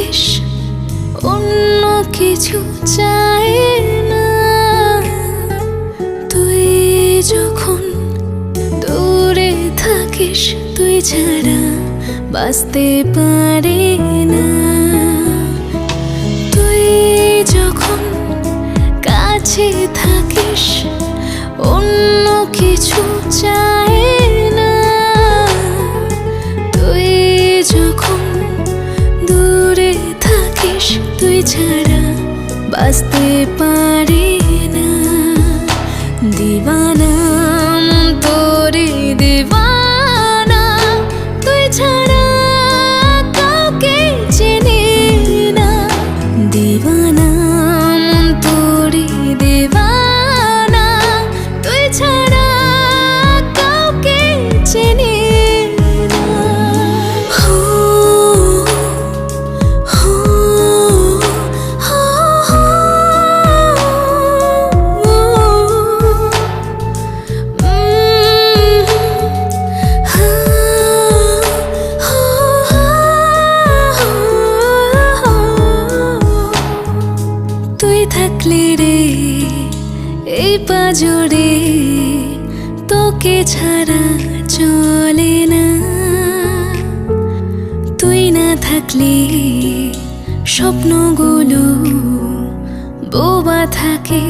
থাকিস, অন্য কিছু চাই না। তুই যখন দূরে থাকিস, তুই ছাড়া বাঁচতে পারি না। তুই যখন কাছে থাকিস, অন্য কিছু চাই না। তুই যখন দূরে থাকিস, তুই ছাড়া বাঁচতে পারি না। দিবানা তোরে দিবানা, তুই ছাড়া কাউকে চিনি না। দিবানা তোরে দিবানা, তুই ছাড়া কাউকে চিনি না। হো হো হো তুই থাকলে রে এই পাজরে, তোকে ছাড়া চলে না। তুই না থাকলে স্বপ্নগুলো বোবা থাকে।